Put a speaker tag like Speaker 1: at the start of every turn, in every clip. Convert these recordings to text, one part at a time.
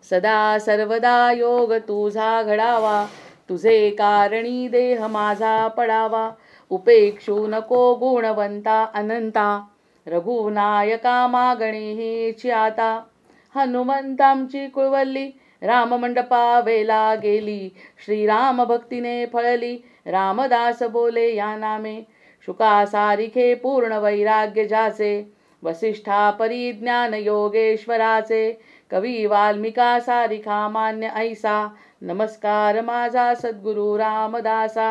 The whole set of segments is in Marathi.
Speaker 1: सदा सर्वदा योग तुझा घडावा, तुझे कारणी देह माझा पडावा. उपेक्षू नको गुणवंता अनंता, रघुनायका मागणे हेची आता. हनुमंतांची कुळवल्ली राममंडपा वेला गेली, श्रीराम भक्तीने फळली रामदास बोले या नामे. शुका सारिखे पूर्ण वैराग्य ज्याचे, वसिष्ठा परिज्ञान योगेश्वराचे. कवी वाल्मिका सारिखा मान्य ऐसा, नमस्कार माझा सद्गुरु रामदासा.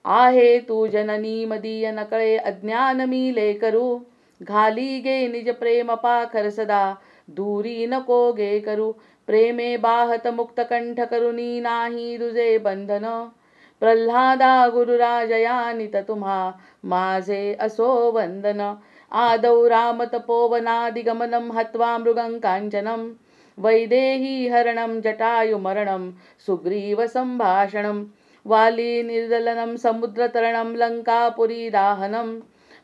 Speaker 1: आहे तू जननी मदीय नकळे अज्ञान मी लेकरू, घाली गे निज प्रेम पाखर सदा, दूरी नको गे करू. प्रेमे बाहत मुक्त कंठ करुनी नाही तुझे बंधन, प्रल्हादा गुरुराजया नित तुम्हा माझे असो वंदन. आदौ राम तपोवनादिगमनं हत्वा मृगं कांचनं, वैदेही हरणं जटायु मरणं सुग्रीव संभाषणं. वाली निर्दलनं समुद्रतरणं लंकापुरी दाहनं,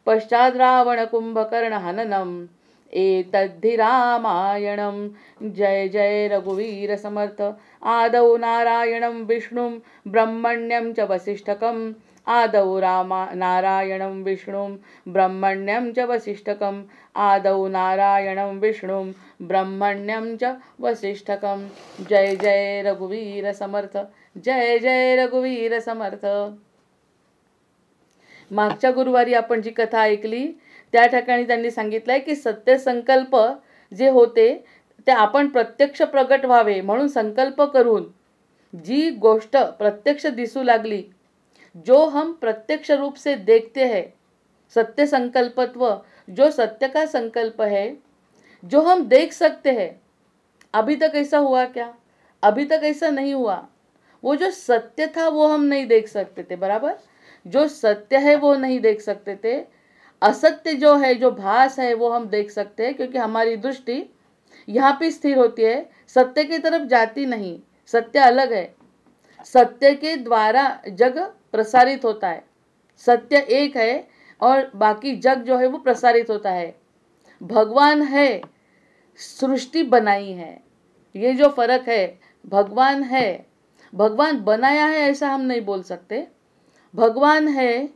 Speaker 1: पश्चाद् रावण कुंभकर्ण हननम् एतद्धि रामायणं. जय जय रघुवीर समर्थ. आदौ नारायणं विष्णुं ब्रह्मण्यं च वसिष्ठकम्, आदौ नारायणं विष्णुं ब्रह्मण्यं च वसिष्ठकम्, आदौ नारायणं विष्णुं ब्रह्मण्यं च वसिष्ठकम्. जय जय रघुवीर समर्थ. जय जय रघुवीर समर्थ. मागच्या गुरुवारी आपण जी कथा ऐकली त्या ठिकाणी त्यांनी सांगितलंय की सत्य संकल्प जे होते ते आपण प्रत्यक्ष प्रगट व्हावे म्हणून संकल्प करून जी गोष्ट प्रत्यक्ष दिसू लागली, जो हम प्रत्यक्ष रूप से देखते हैं, सत्य संकल्पत्व जो सत्य का संकल्प है, जो हम देख सकते हैं. अभी तक ऐसा हुआ क्या? अभी तक ऐसा नहीं हुआ. वो जो सत्य था वो हम नहीं देख सकते थे. बराबर, जो सत्य है वो नहीं देख सकते थे. असत्य जो है, जो भास है, वो हम देख सकते हैं क्योंकि हमारी दृष्टि यहाँ पे स्थिर होती है, सत्य की तरफ जाती नहीं. सत्य अलग है. सत्य के द्वारा जग प्रसारित होता है. सत्य एक है और बाकी जग जो है वो प्रसारित होता है. भगवान है, सृष्टि बनाई है. ये जो फर्क है, भगवान है, भगवान बनाया है ऐसा हम नहीं बोल सकते. भगवान है,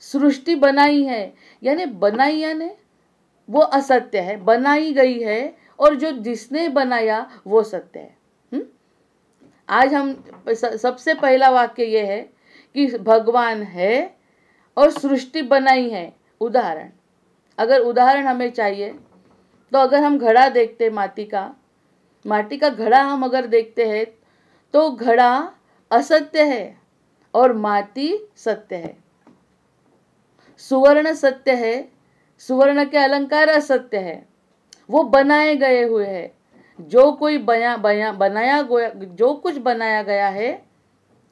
Speaker 1: सृष्टि बनाई है. यानी बनाई यानी वो असत्य है, बनाई गई है, और जो जिसने बनाया वो सत्य है. आज हम सबसे पहला वाक्य ये है कि भगवान है और सृष्टि बनाई है. उदाहरण, अगर उदाहरण हमें चाहिए तो अगर हम घड़ा देखते माटी का घड़ा हम अगर देखते हैं तो घड़ा असत्य है और माटी सत्य है. सुवर्ण सत्य है, सुवर्ण के अलंकार असत्य है. वो बनाए गए हुए हैं. जो कोई जो कुछ बनाया गया है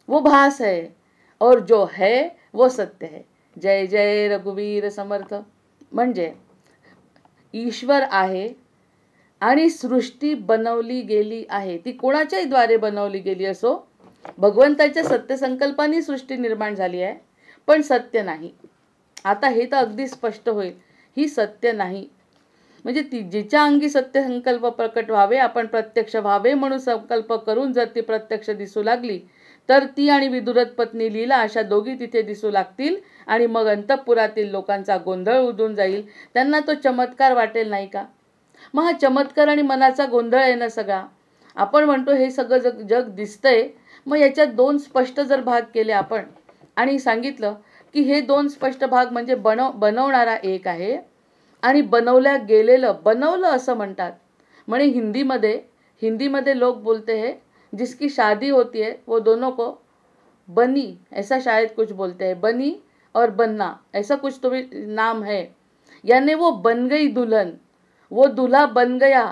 Speaker 1: वो भास है और जो है वो सत्य है. जय जय रघुवीर समर्थ. म्हणजे ईश्वर आहे आणि सृष्टी बनवली गेली आहे. ती कोणाच्याही द्वारे बनवली गेली असो, भगवंताच्या सत्य संकल्पाने सृष्टी निर्माण झाली आहे, पण सत्य नाही. आता हे तर अगदी स्पष्ट होईल, ही सत्य नाही. म्हणजे ती जिच्या अंगी सत्य संकल्प प्रकट व्हावे, आपण प्रत्यक्ष व्हावे म्हणून संकल्प करून जर ती प्रत्यक्ष दिसू लागली तर ती आणि विदुरथ पत्नी लीला अशा दोघी तिथे दिसू लागतील आणि मग अंतःपुरातील लोकांचा गोंधळ उडून जाईल. त्यांना तो चमत्कार वाटेल नाही का? मग हा चमत्कार आणि मनाचा गोंधळ आहे ना सगळा. आपण म्हणतो हे सगळं जग दिसतंय, मग याच्यात दोन स्पष्ट जर भाग केले आपण आणि सांगितलं की हे दोन स्पष्ट भाग म्हणजे बनवणारा एक आहे आणि बनवल्या गेलेलं, बनवलं असं म्हणतात. म्हणे हिंदीमध्ये लोग बोलते हैं जिसकी शादी होती है वो दोनों को बनी, ऐसा शायद कुछ बोलते हैं. बनी और बनना ऐसा कुछ तो भी नाम है. यानी वो बन गई दुल्हन, वो दूल्हा बन गया.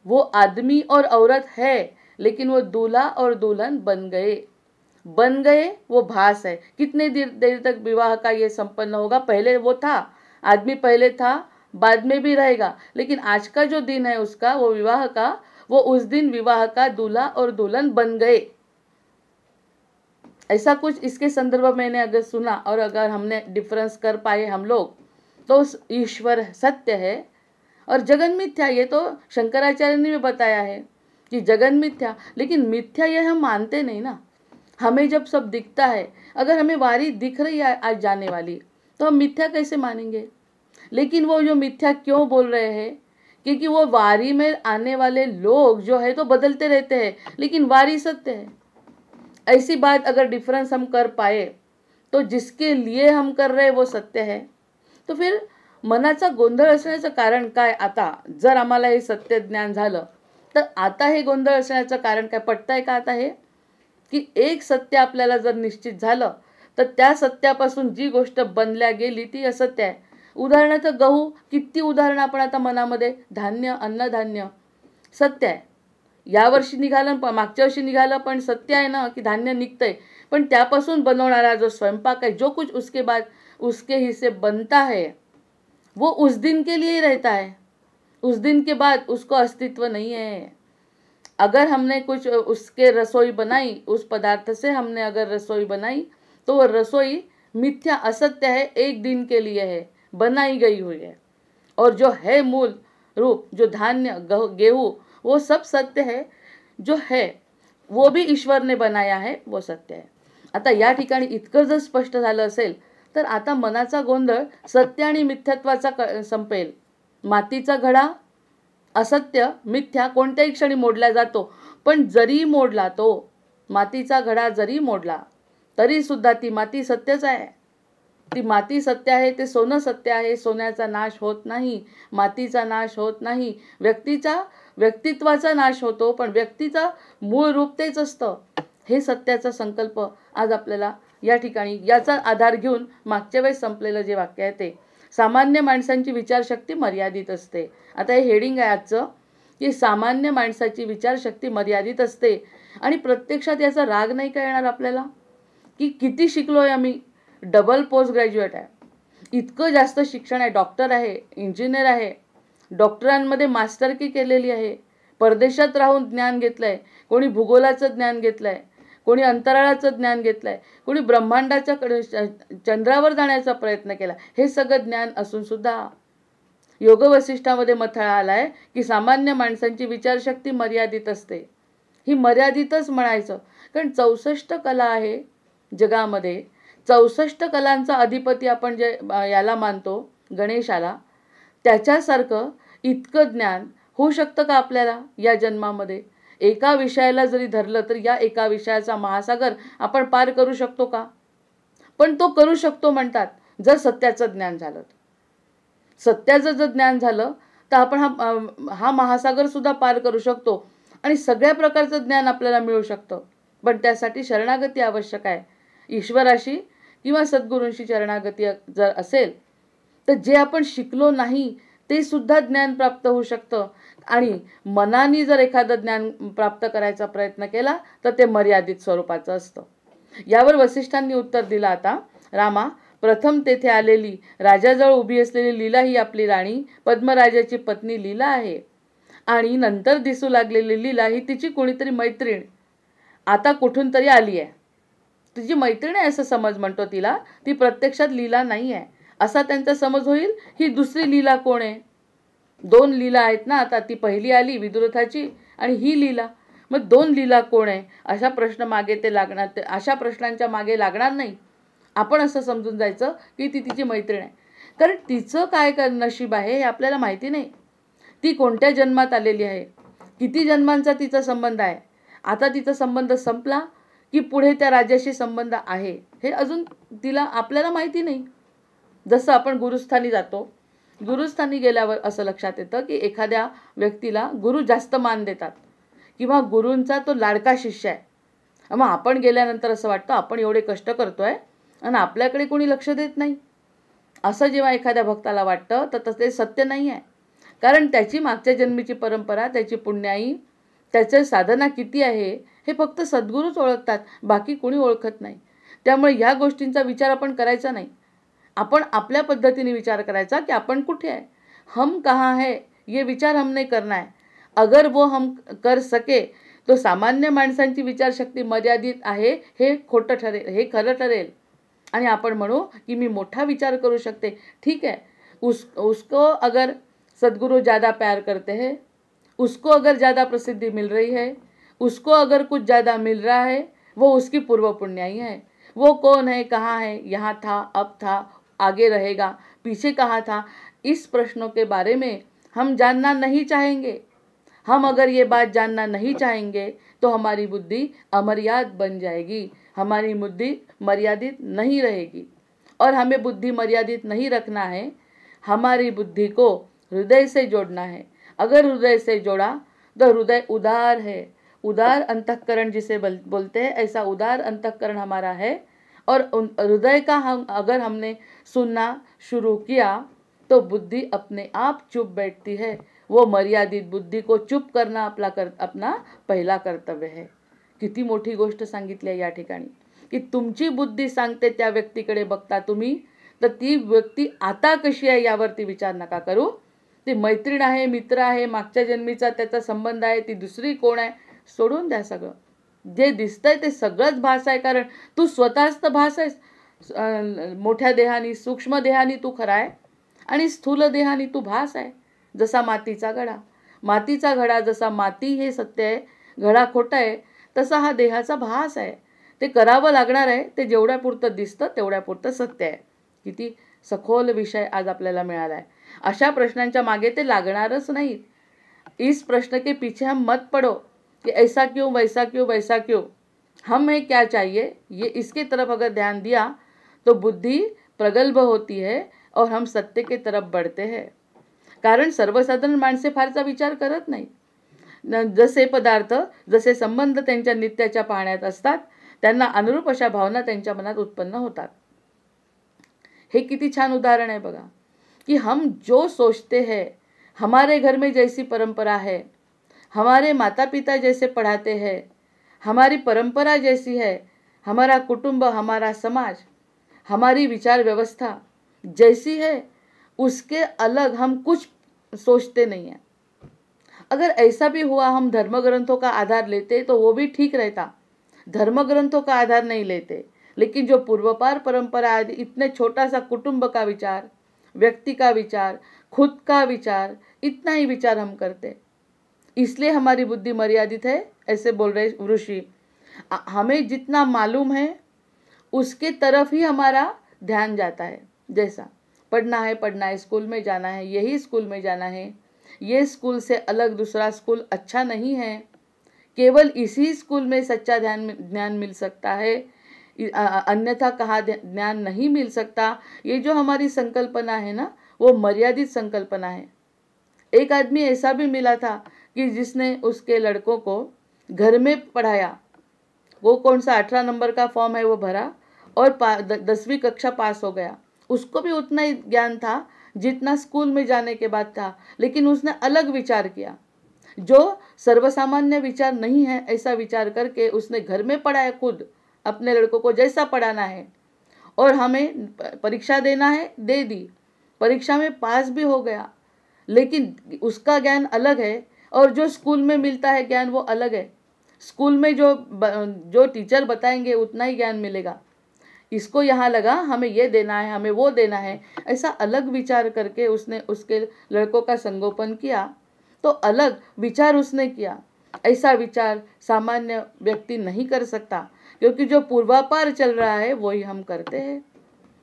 Speaker 1: वो आदमी और औरत है लेकिन वो दूल्हा और दुल्हन बन गए वो भास है. कितने देर तक विवाह का ये संपन्न होगा? पहले वो था, आदमी पहले था, बाद में भी रहेगा, लेकिन आज का जो दिन है उसका, वो विवाह का, वो उस दिन विवाह का दूल्हा और दुल्हन बन गए. ऐसा कुछ इसके संदर्भ में मैंने अगर सुना और अगर हमने डिफरेंस कर पाए हम लोग, तो ईश्वर सत्य है और जगन मिथ्या. ये तो शंकराचार्य ने भी बताया है कि जगन मिथ्या, लेकिन मिथ्या यह हम मानते नहीं ना। हमें जब सब दिखता है, अगर हमें वारी दिख रही है आज जाने वाली, तो हम मिथ्या कैसे मानेंगे? लेकिन वो जो मिथ्या क्यों बोल रहे हैं? क्योंकि वो वारी में आने वाले लोग जो है तो बदलते रहते हैं, लेकिन वारी सत्य है। ऐसी बात अगर डिफरेंस हम कर पाए, तो जिसके लिए हम कर रहे वो सत्य है, तो फिर मनाचा गोंधळ असण्याचं कारण काय? आता जर आम्हाला हे सत्य ज्ञान झालं, तर आता हे गोंधळ असण्याचं कारण काय? पटतंय का आता हे? की एक सत्य आपल्याला जर निश्चित झालं, तर त्या सत्यापासून जी गोष्ट बनल्या गेली ती असत्य आहे. उदाहरणार्थ गहू, किती उदाहरणं आपण आता मनामध्ये, धान्य, अन्नधान्य सत्य आहे. यावर्षी निघालं, मागच्या वर्षी निघालं, पण सत्य आहे ना की धान्य निघतंय. पण त्यापासून बनवणारा जो स्वयंपाक है, जो कुछ उसके बाद उसके हिस्से बनता है, वो उस दिन के लिए ही रहता है, उस दिन के बाद उसको अस्तित्व नहीं है. अगर हमने कुछ उसके रसोई बनाई, उस पदार्थ से हमने अगर रसोई बनाई, तो वो रसोई मिथ्या असत्य है, एक दिन के लिए है, बनाई गई हुई है. और जो है मूल रूप, जो धान्य गेहूँ, वो सब सत्य है. जो है वो भी ईश्वर ने बनाया है, वो सत्य है. आता या ठिकाणी इतकं जर स्पष्ट झालं असेल, तर आता मनाचा गोंधळ सत्य आणि मिथ्यात्वाचा संपेल. मातीचा घडा असत्य मिथ्या कोणत्याही क्षणी मोडला जातो, पण जरी मोडला तो मातीचा घडा जरी मोडला, तरी सुद्धा ती माती सत्यच आहे. ती माती सत्य आहे, ते सोनं सत्य आहे. सोन्याचा नाश होत नाही, मातीचा नाश होत नाही. व्यक्तित्वाचा नाश होतो, पण व्यक्तीचा मूळ रूप तेच असतं. हे सत्याचा संकल्प आज आपल्याला या ठिकाणी याचा आधार घेऊन मागच्या वेळेस संपलेलं जे वाक्य आहे ते, सामान्य माणसांची विचारशक्ती मर्यादित असते. आता हे हेडिंग आहे आजचं, की सामान्य माणसाची विचारशक्ती मर्यादित असते. आणि प्रत्यक्षात याचा राग नाही का येणार आपल्याला, की किती शिकलोय आम्ही, डबल पोस्ट ग्रॅज्युएट आहे, इतकं जास्त शिक्षण आहे, डॉक्टर आहे, इंजिनियर आहे, डॉक्टरांमध्ये मास्टरकी केलेली आहे, परदेशात राहून ज्ञान घेतलंय, कोणी भूगोलाचं ज्ञान घेतलंय, कोणी अंतराळाचं ज्ञान घेतलंय, कोणी ब्रह्मांडाच्या चंद्रावर जाण्याचा प्रयत्न केला. हे सगळं ज्ञान असून सुद्धा योग वसिष्ठामध्ये मथळा आलाय की सामान्य माणसांची विचारशक्ती मर्यादित असते. ही मर्यादितच म्हणायचं, कारण 64 कला आहे जगामध्ये. 64 कलांचा अधिपती आपण जे याला मानतो, गणेशाला, त्याच्यासारखं इतकं ज्ञान होऊ शकतं का आपल्याला या जन्मामध्ये? एका विषयाला जरी धरलं तर या एका विषयाचा महासागर आपण पार करू शकतो का? पण तो करू शकतो म्हणतात, जर सत्याचं ज्ञान झालं. सत्याचं जर ज्ञान झालं तर आपण हा महासागर सुद्धा पार करू शकतो आणि सगळ्या प्रकारचं ज्ञान आपल्याला मिळू शकतं. पण त्यासाठी शरणागती आवश्यक आहे. ईश्वराशी किंवा सद्गुरूंशी शरणागती जर असेल, तर जे आपण शिकलो नाही ते सुद्धा ज्ञान प्राप्त होऊ शकतं. आणि मनाने जर एखादं ज्ञान प्राप्त करायचा प्रयत्न केला तर ते मर्यादित स्वरूपाचं असतं. यावर वसिष्ठांनी उत्तर दिलं, आता रामा, प्रथम तेथे आलेली राजाजवळ उभी असलेली लीला ही आपली राणी पद्मराजाची पत्नी लीला आहे, आणि नंतर दिसू लागलेली लीला ही तिची कोणीतरी मैत्रीण आता कुठून तरी आली आहे. तुझी मैत्रीण आहे असं समज म्हणतो तिला, ती प्रत्यक्षात लीला नाही आहे असा त्यांचा समज होईल. ही दुसरी लीला कोण आहे? 2 लीला आहेत ना आता, ती पहिली आली विदुरथाची आणि ही लीला. मग 2 लीला कोण आहे अशा प्रश्न मागे ते लागणार, अशा प्रश्नांच्या मागे लागणार नाही. आपण असं समजून जायचं की ती तिची मैत्रीण आहे, कारण तिचं काय नशीब आहे हे आपल्याला माहिती नाही. ती कोणत्या जन्मात आलेली आहे, किती जन्मांचा तिचा संबंध आहे, आता तिचा संबंध संपला की पुढे त्या राजाशी संबंध आहे हे अजून तिला आपल्याला माहिती नाही. जसं आपण गुरुस्थानी जातो, गुरुस्थानी गेल्यावर असं लक्षात येतं की एखाद्या व्यक्तीला गुरु जास्त मान देतात किंवा गुरूंचा तो लाडका शिष्य आहे. मग आपण गेल्यानंतर असं वाटतं आपण एवढे कष्ट करतोय आणि आपल्याकडे कोणी लक्ष देत नाही, असं जेव्हा एखाद्या भक्ताला वाटतं तर ते सत्य नाही आहे. कारण त्याची मागच्या जन्मीची परंपरा, त्याची पुण्याई, त्याची साधना किती आहे हे फक्त सद्गुरूच ओळखतात, बाकी कोणी ओळखत नाही. त्यामुळे ह्या गोष्टींचा विचार आपण करायचा नाही. आपण आपल्या पद्धतीने विचार करायचा की आपण कुठे आहे, हम कहाँ है, ये विचार हमने करना है. अगर वो हम कर सके तो सामान्य माणसांची विचारशक्ती मर्यादित आहे हे खोटं ठरेल, हे खरं ठरेल. आणि आपण म्हणू की मी मोठा विचार करू शकते. ठीक है, उसको अगर सद्गुरु ज़्यादा प्यार करते हैं उसको अगर ज़्यादा प्रसिद्धि मिल रही है, उसको अगर कुछ ज़्यादा मिल रहा है, वो उसकी पूर्व पुण्याई है। वो कौन है, कहाँ है, यहाँ था, अब था, आगे रहेगा, पीछे कहाँ था, इस प्रश्नों के बारे में हम जानना नहीं चाहेंगे। हम अगर ये बात जानना नहीं चाहेंगे तो हमारी बुद्धि अमर्याद बन जाएगी, हमारी बुद्धि मर्यादित नहीं रहेगी। और हमें बुद्धि मर्यादित नहीं रखना है, हमारी बुद्धि को हृदय से जोड़ना है। अगर हृदय से जोड़ा तो हृदय उदार है, उदार अंतःकरण जिसे बोलते हैं, ऐसा उदार अंतःकरण हमारा है। और हृदय का हम अगर हमने सुनना शुरू किया तो बुद्धि अपने आप चुप बैठती है। वो मर्यादित बुद्धी को चुप करना अपना पहिला कर्तव्य आहे. किती मोठी गोष्ट सांगितली आहे या ठिकाणी की तुमची बुद्धी सांगते त्या व्यक्तीकडे बघता तुम्ही, तर ती व्यक्ती आता कशी आहे यावरती विचार नका करू. ती मैत्रीण आहे, मित्र आहे, मागच्या जन्मीचा त्याचा संबंध आहे, ती दुसरी कोण आहे, सोडून द्या सगळं. जे दिसतंय ते सगळंच भास आहे, कारण तू स्वतःच तर भास आहेस. मोठ्या देहानी, सूक्ष्म देहानी तू खरा आहे आणि स्थूल देहानी तू भास आहे. जसा मातीचा घडा, मातीचा घडा जसा माती हे सत्य आहे, घडा खोटा आहे, तसा हा देहाचा भास आहे. ते करावं लागणार आहे. ते जेवढ्यापुरतं दिसतं तेवढ्यापुरतं सत्य आहे. किती सखोल विषय आज आपल्याला मिळाला आहे. अशा प्रश्नांच्या मागे ते लागणारच नाहीत. इस प्रश्न के पीछे हम मत पड़ो कि ऐसा क्यों, वैसा क्यों, वैसा क्यों, हमें क्या चाहिए, ये इसके तरफ अगर ध्यान दिया तो बुद्धि प्रगल्भ होती है और हम सत्य के तरफ बढ़ते हैं. कारण सर्वसाधारण माणसे फारसा विचार करत नाही. जसे पदार्थ, जसे संबंध त्यांच्या नित्याच्या पाहण्यात असतात, त्यांना अनुरूप अशा भावना त्यांच्या मनात उत्पन्न होतात. हे किती छान उदाहरण आहे बघा कि हम जो सोचते हैं, हमारे घर में जैसी परंपरा है, हमारे माता पिता जैसे पढ़ाते हैं, हमारी परंपरा जैसी है, हमारा कुटुंब, हमारा समाज, हमारी विचार व्यवस्था जैसी है, उसके अलग हम कुछ सोचते नहीं हैं. अगर ऐसा भी हुआ हम धर्म ग्रंथों का आधार लेते तो वो भी ठीक रहता. धर्म ग्रंथों का आधार नहीं लेते, लेकिन जो पूर्वपार परंपरा है, इतने छोटा सा कुटुंब का विचार, व्यक्ति का विचार, खुद का विचार, इतना ही विचार हम करते, इसलिए हमारी बुद्धि मर्यादित है. ऐसे बोल रहे ऋषि. हमें जितना मालूम है उसके तरफ ही हमारा ध्यान जाता है. जैसा पढ़ना है, स्कूल में जाना है, यही स्कूल में जाना है, ये स्कूल से अलग दूसरा स्कूल अच्छा नहीं है, केवल इसी स्कूल में सच्चा ज्ञान मिल सकता है, अन्यथा कहाँ ज्ञान नहीं मिल सकता. ये जो हमारी संकल्पना है ना, वो मर्यादित संकल्पना है. एक आदमी ऐसा भी मिला था कि जिसने उसके लड़कों को घर में पढ़ाया. वो कौन सा 18 नंबर का फॉर्म है वो भरा और 10वीं कक्षा पास हो गया. उसको भी उतना ही ज्ञान था जितना स्कूल में जाने के बाद था, लेकिन उसने अलग विचार किया जो सर्वसामान्य विचार नहीं है. ऐसा विचार करके उसने घर में पढ़ाया, खुद अपने लड़कों को जैसा पढ़ाना है, और हमें परीक्षा देना है, दे दी. परीक्षा में पास भी हो गया, लेकिन उसका ज्ञान अलग है और जो स्कूल में मिलता है ज्ञान वो अलग है. स्कूल में जो टीचर बताएंगे उतना ही ज्ञान मिलेगा. इसको यहाँ लगा हमें ये देना है, हमें वो देना है, ऐसा अलग विचार करके उसने उसके लड़कों का संगोपन किया. तो अलग विचार उसने किया. ऐसा विचार सामान्य व्यक्ति नहीं कर सकता, क्योंकि जो पूर्वापार चल रहा है वही हम करते हैं.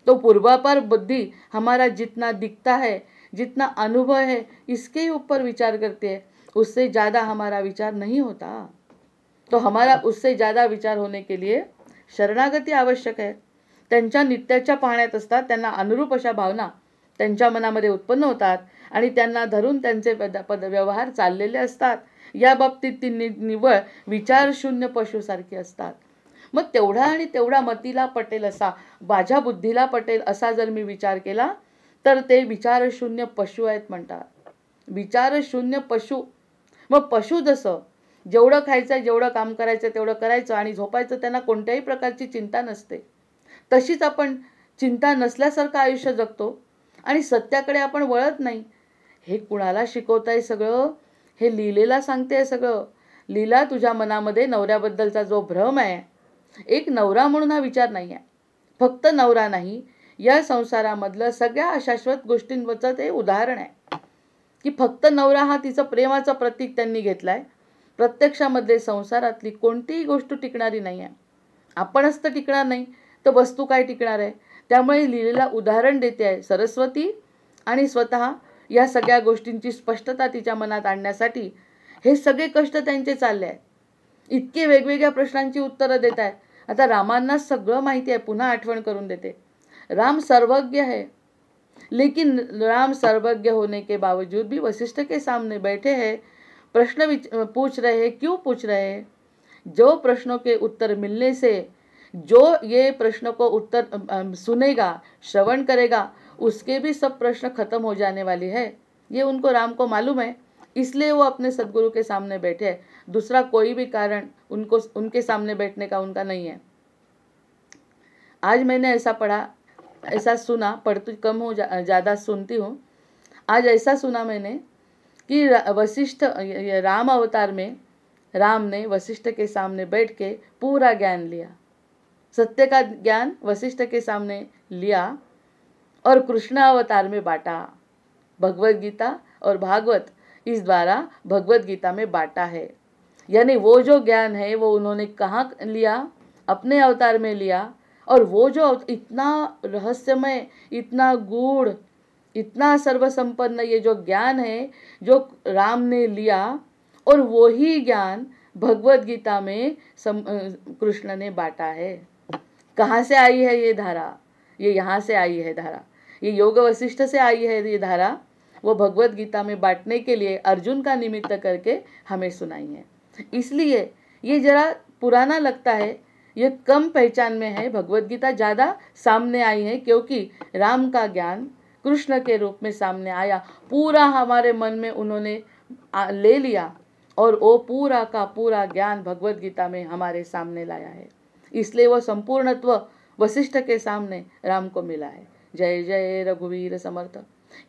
Speaker 1: तो पूर्वापार बुद्धि हमारा जितना दिखता है, जितना अनुभव है, इसके ऊपर विचार करते हैं. उससे ज़्यादा हमारा विचार नहीं होता. तो हमारा उससे ज़्यादा विचार होने के लिए शरणागती आवश्यक है. त्यांच्या नित्याच्या पाहण्यात असतात, त्यांना अनुरूप अशा भावना त्यांच्या मनामध्ये उत्पन्न होतात आणि त्यांना धरून त्यांचे व्यवहार चाललेले असतात. या बाबतीत ती निव्वळ विचारशून्य पशुसारखी असतात. मग तेवढा आणि तेवढा मतीला पटेल असा, माझ्या बुद्धीला पटेल असा जर मी विचार केला तर ते विचारशून्य पशु आहेत म्हणतात. विचारशून्य पशु. मग पशु जसं जेवढं खायचं, जेवढं काम करायचं तेवढं करायचं आणि झोपायचं, त्यांना कोणत्याही प्रकारची चिंता नसते, तशीच आपण चिंता नसल्यासारखं आयुष्य जगतो आणि सत्याकडे आपण वळत नाही. हे कुणाला शिकवताय सगळं? हे लीलेला सांगते सगळं. लीला तुझ्या मनामध्ये नवऱ्याबद्दलचा जो भ्रम आहे, एक नवरा म्हणून हा विचार नाही आहे. फक्त नवरा नाही, या संसारामधलं सगळ्या अशाश्वत गोष्टींवरचं ते उदाहरण आहे. की फक्त नवरा हा तिचं प्रेमाचं प्रतीक त्यांनी घेतलाय. प्रत्यक्षामध्ये संसारातली कोणतीही गोष्ट टिकणारी नाही आहे. आपणच तर टिकणार नाही तर वस्तू काय टिकणार आहे. त्यामुळे लिहिलेला उदाहरण देते आहे सरस्वती, आणि स्वतः या सगळ्या गोष्टींची स्पष्टता तिच्या मनात आणण्यासाठी हे सगळे कष्ट त्यांचे चालले आहेत. इतके वेगवेगळ्या प्रश्नांची उत्तरं देत आहेत. आता रामांना सगळं माहिती आहे. पुन्हा आठवण करून देते. राम सर्वज्ञ है, लेकिन राम सर्वज्ञ होने के बावजूद भी वशिष्ठ के सामने बैठे हैं, प्रश्न पूछ रहे हैं. क्यों पूछ रहे हैं? जो प्रश्नों के उत्तर मिलने से, जो ये प्रश्न को उत्तर सुनेगा, श्रवण करेगा, उसके भी सब प्रश्न खत्म हो जाने वाली है. ये उनको, राम को मालूम है, इसलिए वो अपने सदगुरु के सामने बैठे हैं. दूसरा कोई भी कारण उनको, उनके सामने बैठने का उनका नहीं है. आज मैंने ऐसा पढ़ा, ऐसा सुना, पढ़ती कम हूँ, ज़्यादा सुनती हूँ. आज ऐसा सुना मैंने कि वशिष्ठ, राम अवतार में राम ने वशिष्ठ के सामने बैठ के पूरा ज्ञान लिया. सत्य का ज्ञान वशिष्ठ के सामने लिया और कृष्ण अवतार में बांटा. भगवत गीता और भागवत इस द्वारा भगवत गीता में बांटा है. यानी वो जो ज्ञान है वो उन्होंने कहाँ लिया? अपने अवतार में लिया. और वो जो इतना रहस्यमय, इतना गूढ़, इतना सर्वसंपन्न ये जो ज्ञान है जो राम ने लिया, और वो ही ज्ञान भगवत गीता में कृष्ण ने बांटा है. कहाँ से आई है ये धारा? ये यहाँ से आई है धारा. ये योग वशिष्ठ से आई है ये धारा. वो भगवत गीता में बांटने के लिए अर्जुन का निमित्त करके हमें सुनाई है. इसलिए ये जरा पुराना लगता है, ये कम पहचान में है. भगवत गीता ज़्यादा सामने आई है क्योंकि राम का ज्ञान कृष्ण के रूप में सामने आया. पूरा हमारे मन में उन्होंने ले लिया और वो पूरा का पूरा ज्ञान भगवत गीता में हमारे सामने लाया है. इसलिए वो संपूर्णत्व वशिष्ठ के सामने राम को मिला है. जय जय रघुवीर समर्थ.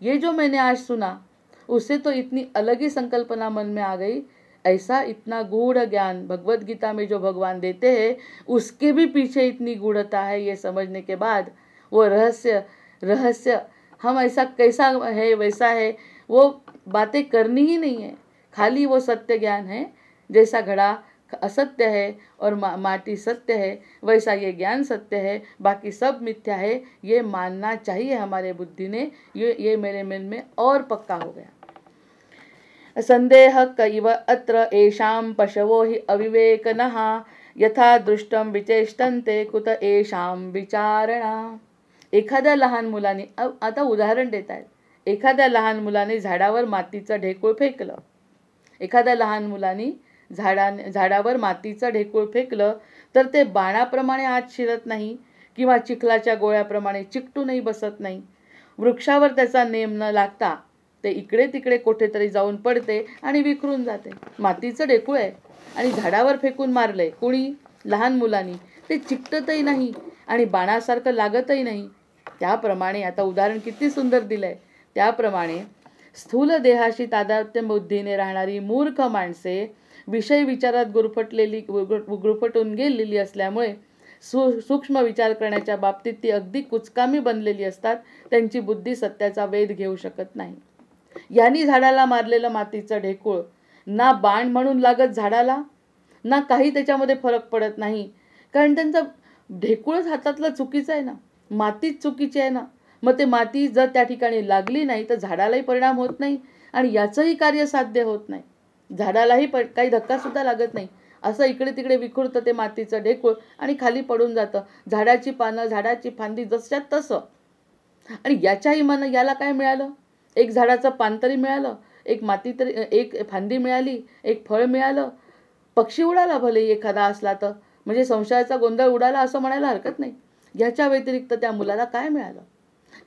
Speaker 1: ये जो मैंने आज सुना, उससे तो इतनी अलग ही संकल्पना मन में आ गई. ऐसा इतना गूढ़ ज्ञान भगवत गीता में जो भगवान देते हैं, उसके भी पीछे इतनी गूढ़ता है. ये समझने के बाद वो रहस्य हम ऐसा कैसा है वैसा है, वो बातें करनी ही नहीं है. खाली वो सत्य ज्ञान है. जैसा घड़ा असत्य है और माटी सत्य है, वैसा ये ज्ञान सत्य है, बाकी सब मिथ्या है. ये मानना चाहिए हमारे बुद्धि ने. ये मेरे मन में और पक्का हो गया. संदेह कैव अत्र एषां पशवो हि अविवेकनः यथा दृष्टं विचेष्टन्ते कुत एषां विचारणा. एखाद्या लहान मुलाने, आता उदाहरण देत आहेत, एखाद्या लहान मुलाने झाडावर मातीचं ढेकूळ फेकलं. एखाद्या लहान मुलाने झाडावर मातीचं ढेकूळ फेकलं तर ते बाणाप्रमाणे आत शिरत नाही किंवा चिखलाच्या गोळ्याप्रमाणे चिकटूनही बसत नाही. वृक्षावर त्याचा नेम न लागता ते इकडे तिकडे कुठेतरी जाऊन पडते आणि विखरून जाते. मातीचं ढेकूळ आहे आणि झाडावर फेकून मारलंय कुणी? लहान मुलांनी. ते चिकटतही नाही आणि बाणासारखं लागतही नाही. त्याप्रमाणे आता उदाहरण किती सुंदर दिलंय. त्याप्रमाणे स्थूल देहाशी तादात्म्य बुद्धीने राहणारी मूर्ख माणसे विषय विचारात गुरफटून गेलेली असल्यामुळे सूक्ष्म विचार करण्याच्या बाबतीत ती अगदी कुचकामी बनलेली असतात. त्यांची बुद्धी सत्याचा वेध घेऊ शकत नाही. यांनी झाडाला मारलेलं मातीचं ढेकूळ ना बाण म्हणून लागत झाडाला, ना काही त्याच्यामध्ये फरक पडत नाही. कारण त्यांचा ढेकूळच हातातलं चुकीचं आहे ना, मातीच चुकीची आहे ना. मग ते माती जर त्या ठिकाणी लागली नाही तर झाडालाही परिणाम होत नाही आणि याचंही कार्य साध्य होत नाही. झाडालाही काही धक्कासुद्धा लागत नाही. असं इकडे तिकडे विखुरतं ते मातीचं ढेकूळ आणि खाली पडून जातं. झाडाची पानं, झाडाची फांदी जशात तसं. आणि याच्याही मन, याला काय मिळालं? एक झाडाचं पान तरी मिळालं, एक माती तरी, एक फांदी मिळाली, एक फळ मिळालं, पक्षी उडाला भले एखादा असला तर, म्हणजे संशयाचा गोंधळ उडाला असं म्हणायला हरकत नाही. ह्याच्या व्यतिरिक्त त्या मुलाला काय मिळालं?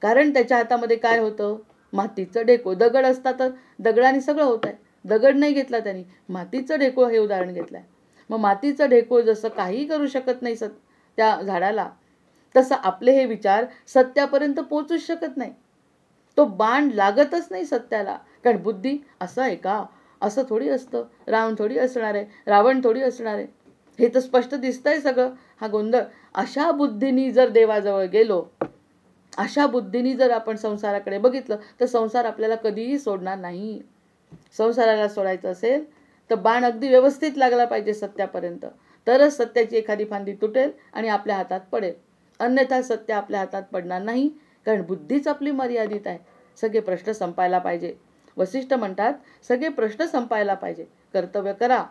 Speaker 1: कारण त्याच्या हातामध्ये काय होतं? मातीचं ढेकूळ. दगड असता तर दगडाने सगळं होत आहे. दगड नाही घेतला त्यांनी, मातीचं ढेकूळ हे उदाहरण घेतलंय. मग मातीचं ढेकूळ जसं काही करू शकत नाही त्या झाडाला, तसं आपले हे विचार सत्यापर्यंत पोहोचूच शकत नाही. तो बाण लागतच नाही सत्याला. कारण बुद्धी असं आहे का? असं थोडी असतं. राम थोडी असणार आहे, रावण थोडी असणार आहे. हे तर स्पष्ट दिसतंय सगळं. हा गोंधळ. अशा बुद्धीनी जर देवाजवळ गेलो अशा बुद्धीने जर आपण संसाराकडे बघितलं तर संसार आपल्याला कधीही सोडणार नाही. संसाराला सोडायचं असेल तर बाण अगदी व्यवस्थित लागला पाहिजे सत्यापर्यंत, तरच सत्याची एखादी फांदी तुटेल आणि आपल्या हातात पडेल. अन्यथा सत्य आपल्या हातात पडणार नाही, कारण बुद्धीच आपली मर्यादित आहे. सगळे प्रश्न संपायला पाहिजे. वसिष्ठ म्हणतात सगळे प्रश्न संपायला पाहिजे, कर्तव्य करा,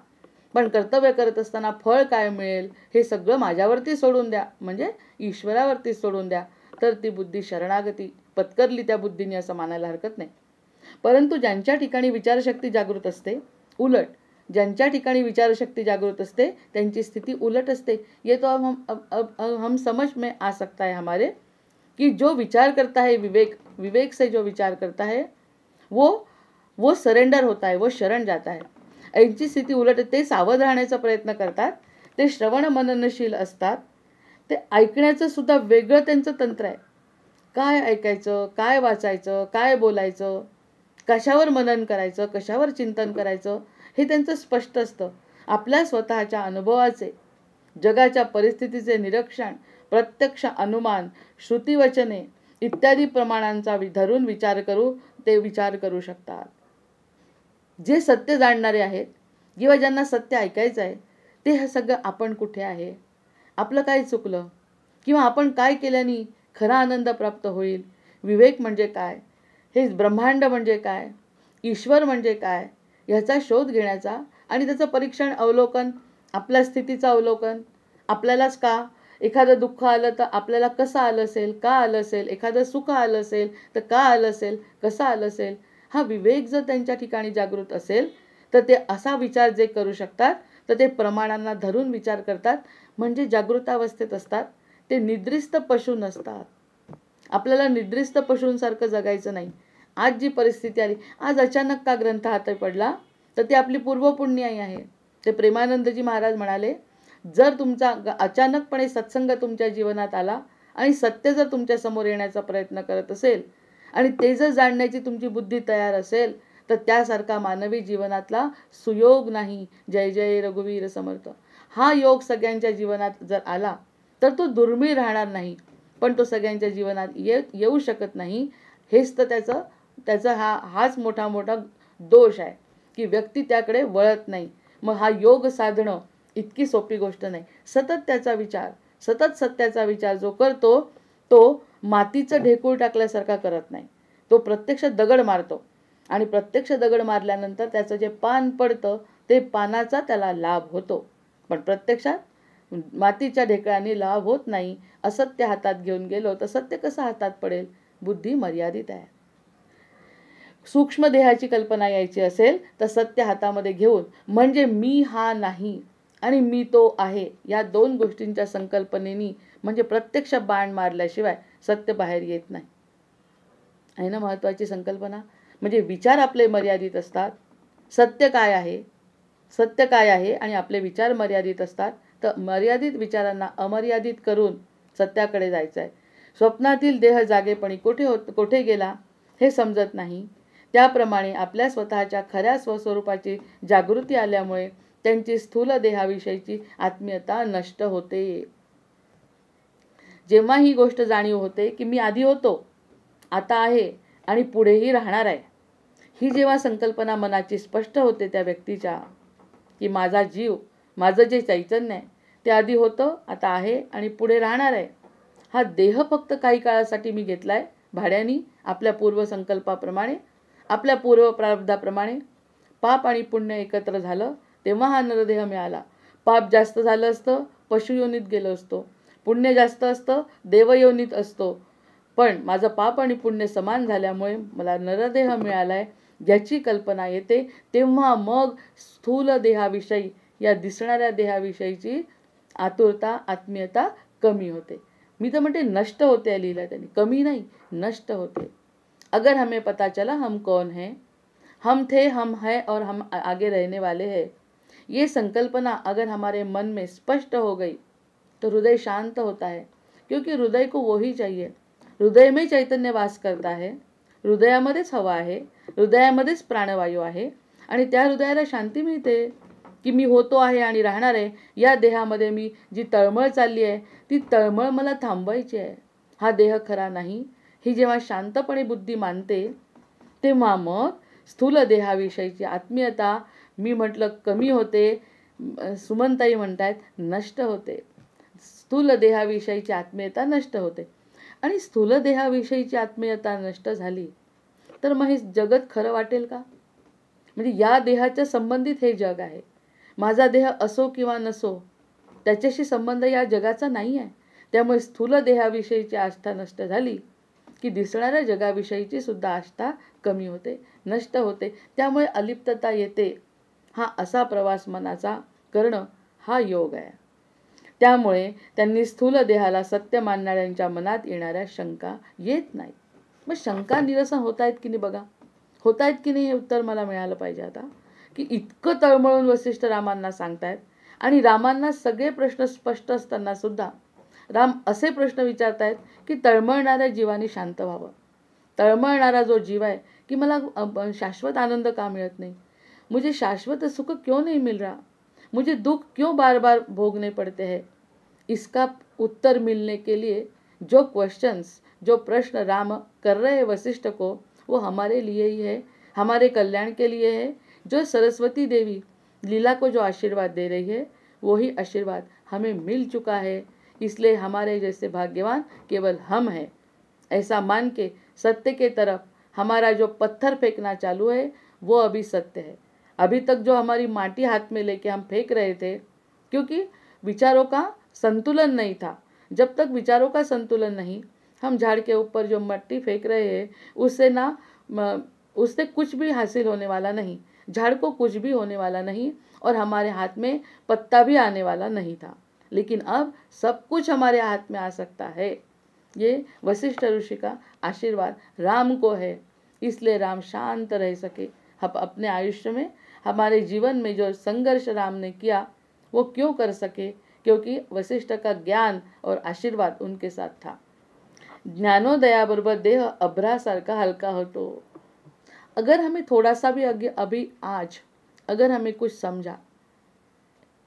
Speaker 1: पण कर्तव्य करत असताना फळ काय मिळेल हे सगळं माझ्यावरती सोडून द्या, म्हणजे ईश्वरावरती सोडून द्या. तर ती बुद्धी शरणागती पत्करली त्या बुद्धीने असं मानायला हरकत नाही. परंतु ज्यांच्या ठिकाणी विचारशक्ती जागृत असते, उलट ज्यांच्या ठिकाणी विचारशक्ती जागृत असते त्यांची स्थिती उलट असते. ये तो हम समझ में आ सकता है हमारे कि जो विचार करता है विवेक से जो विचार करता है वो सरेंडर होता है, वो शरण जाता है. यांची स्थिती उलट, ते सावध राहण्याचा प्रयत्न करतात, ते श्रवण मननशील असतात, ते ऐकण्याचं सुद्धा वेगळं त्यांचं तंत्र आहे. काय ऐकायचं, काय वाचायचं, काय बोलायचं, कशावर मनन करायचं, कशावर चिंतन करायचं हे त्यांचं स्पष्ट असतं. आपल्या स्वतःच्या अनुभवाचे, जगाच्या परिस्थितीचे निरीक्षण, प्रत्यक्ष अनुमान, श्रुतिवचने इत्यादी प्रमाणांचा धरून विचार करू शकतात. जे सत्य जाणणारे आहेत किंवा ज्यांना सत्य ऐकायचं आहे ते हे सगळं आपण कुठे आहे, आपलं काय चुकलं, किंवा आपण काय केल्याने खरा आनंद प्राप्त होईल, विवेक म्हणजे काय, हे ब्रह्मांड म्हणजे काय, ईश्वर म्हणजे काय, ह्याचा शोध घेण्याचा आणि त्याचं परीक्षण, अवलोकन, आपल्या स्थितीचं अवलोकन, आपल्यालाच का एखादं दुःख आलं तर आपल्याला कसं आलं असेल, का आलं असेल, एखादं सुख आलं असेल तर का आलं असेल, कसं आलं असेल, हा विवेक जर त्यांच्या ठिकाणी जागृत असेल तर ते असा विचार जे करू शकतात तर ते प्रमाणांना धरून विचार करतात, म्हणजे जागृतावस्थेत असतात. ते निद्रिस्त पशु नसतात. आपल्याला निद्रिस्त पशूंसारखं जगायचं नाही. आज जी परिस्थिती आली, आज अचानक का ग्रंथ हाती पडला तर ती आपली पूर्वपुण्याई आहे. ते प्रेमानंदजी महाराज म्हणाले, जर तुमचा अचानकपणे सत्संग तुमच्या जीवनात आला आणि सत्य जर तुमच्या समोर येण्याचा प्रयत्न करत असेल आणि ते जर जाणण्याची तुमची बुद्धी तयार असेल तर त्यासारखा मानवी जीवनातला सुयोग नाही. जय जय रघुवीर समर्थ. हा योग सगळ्यांच्या जीवनात जर आला तर तो दुर्मिळ राहणार नाही, पण तो सगळ्यांच्या जीवनात येऊ शकत नाही. हेच तर त्याचा हाच मोठा दोष आहे की व्यक्ती त्याकडे वळत नाही. मग हा योग साधणं इतकी सोपी गोष्ट नाही. सतत त्याचा विचार, सतत सत्याचा विचार जो करतो तो मातीचं ढेकूळ टाकल्यासारखा करत नाही. तो प्रत्यक्ष दगड मारतो आणि प्रत्यक्ष दगड मारल्यानंतर त्याचं जे पान पडतं ते पानाचा त्याला लाभ होतो, पण प्रत्यक्षात मातीच्या ढेकळाने लाभ होत नाही. असत्य हातात घेऊन गेलो तर सत्य कसं हातात पडेल. बुद्धी मर्यादित आहे. सूक्ष्म देहाची कल्पना यायची असेल तर सत्य हातामध्ये घेऊन, म्हणजे मी हा नाही आणि मी तो आहे, या दोन गोष्टींच्या संकल्पनेनी, म्हणजे प्रत्यक्ष बाण मारल्याशिवाय सत्य बाहेर येत नाही. आहे ना महत्त्वाची संकल्पना. म्हणजे विचार आपले मर्यादित असतात. सत्य काय आहे आणि आपले विचार मर्यादित असतात. तर मर्यादित विचारांना अमर्यादित करून सत्याकडे जायचं आहे. स्वप्नातील देह जागेपणी कोठे गेला हे समजत नाही. त्याप्रमाणे आपल्या स्वतःच्या खऱ्या स्वस्वरूपाची जागृती आल्यामुळे त्यांची स्थूल देहाविषयीची आत्मीयता नष्ट होते. जेव्हा ही गोष्ट जाणीव होते की मी आधी होतो, आता आहे आणि पुढेही राहणार आहे, ही जेव्हा संकल्पना मनाची स्पष्ट होते त्या व्यक्तीच्या, की माझा जीव, माझं जे चैतन्य आहे ते आधी होतं, आता आहे आणि पुढे राहणार आहे. हा देह फक्त काही काळासाठी मी घेतलाय भाड्यानी, आपल्या पूर्वसंकल्पाप्रमाणे, आपल्या पूर्व प्रारब्धाप्रमाणे. पाप आणि पुण्य एकत्र झालं तेव्हा हा नरदेह मिळाला. पाप जास्त झालं असतं पशुयोनीत गेलो असतो, पुण्य जास्त असतं देवयोनीत असतो, पण माझं पाप आणि पुण्य समान झाल्यामुळे मला नरदेह मिळालाय याची कल्पना येते. तेव्हा मग स्थूल देहाविषयी, या दिसणाऱ्या देहाविषयीची आतुरता, आत्मीयता कमी होते. मी तर म्हणते नष्ट होते, लिहिलं त्यांनी, कमी नाही, नष्ट होते. अगर हमें पता चला हम कौन हैं, हम थे, हम हैं और हम आगे रहने वाले हैं, ये संकल्पना अगर हमारे मन में स्पष्ट हो गई तो हृदय शांत होता है. क्योंकि हृदय को वही चाहिए. हृदय में चैतन्य वास करता है, हृदयामध्येच हवा आहे, हृदयामध्येच प्राणवायू आहे आणि त्या हृदयाला शांती मिळते की मी होतो आहे आणि राहणार आहे. या देहामध्ये मी जी तळमळ चालली आहे ती तळमळ मला थांबवायची आहे. हा देह खरा नाही, ही जेव्हा शांतपणे बुद्धी मानते, तेव्हा मग स्थूल देहाविषयीची आत्मीयता, मी म्हटलं कमी होते, सुमनताई म्हणतायत नष्ट होते. स्थूल देहाविषयीची आत्मीयता नष्ट होते. आणि स्थूल देहाविषयीची आत्मीयता नष्ट झाली तर मग हे जगत खरं वाटेल का? म्हणजे या देहाच्या संबंधित हे जग आहे. माझा देह असो किंवा नसो, त्याच्याशी संबंध या जगाचा नाही आहे. त्यामुळे स्थूल देहाविषयीची आस्था नष्ट झाली की दिसणाऱ्या जगाविषयीची सुद्धा आस्था कमी होते, नष्ट होते. त्यामुळे अलिप्तता येते. हा असा प्रवास मनाचा करणं हा योग आहे. त्यामुळे त्यांनी स्थूल देहाला सत्य मानणाऱ्यांच्या मनात येणाऱ्या शंका येत नाही. मग शंका निरसन होत आहेत की नाही बघा, होत आहेत की नाही हे उत्तर मला मिळालं पाहिजे आता. की इतकं तळमळून वसिष्ठ रामांना सांगतायत आणि रामांना सगळे प्रश्न स्पष्ट असताना सुद्धा राम असे प्रश्न विचारतायत की तळमळणाऱ्या जीवाने शांत व्हावं. तळमळणारा जो जीव आहे की मला शाश्वत आनंद का मिळत नाही, मुझे शाश्वत सुख क्यों नहीं मिल रहा, मुझे दुख क्यों बार बार भोगने पड़ते हैं, इसका उत्तर मिलने के लिए जो क्वेश्चंस, जो प्रश्न राम कर रहे हैं वशिष्ठ को, वो हमारे लिए ही है, हमारे कल्याण के लिए है. जो सरस्वती देवी लीला को जो आशीर्वाद दे रही है, वही आशीर्वाद हमें मिल चुका है. इसलिए हमारे जैसे भाग्यवान केवल हम हैं. ऐसा मान के सत्य के तरफ हमारा जो पत्थर फेंकना चालू है वो अभी सत्य है. अभी तक जो हमारी माटी हाथ में लेके हम फेंक रहे थे, क्योंकि विचारों का संतुलन नहीं था. जब तक विचारों का संतुलन नहीं, हम झाड़ के ऊपर जो मट्टी फेंक रहे हैं उससे कुछ भी हासिल होने वाला नहीं, झाड़ को कुछ भी होने वाला नहीं और हमारे हाथ में पत्ता भी आने वाला नहीं था. लेकिन अब सब कुछ हमारे हाथ में आ सकता है. ये वशिष्ठ ऋषि का आशीर्वाद राम को है. इसलिए राम शांत रह सके. हम अपने आयुष्य में, हमारे जीवन में जो संघर्ष राम ने किया वो क्यों कर सके, क्योंकि वशिष्ठ का ज्ञान और आशीर्वाद उनके साथ था. ज्ञानोदयाबरोबर देह अभ्रासारखा हलका होतो. अगर हमें थोड़ा सा भी अभी आज अगर हमें कुछ समझा,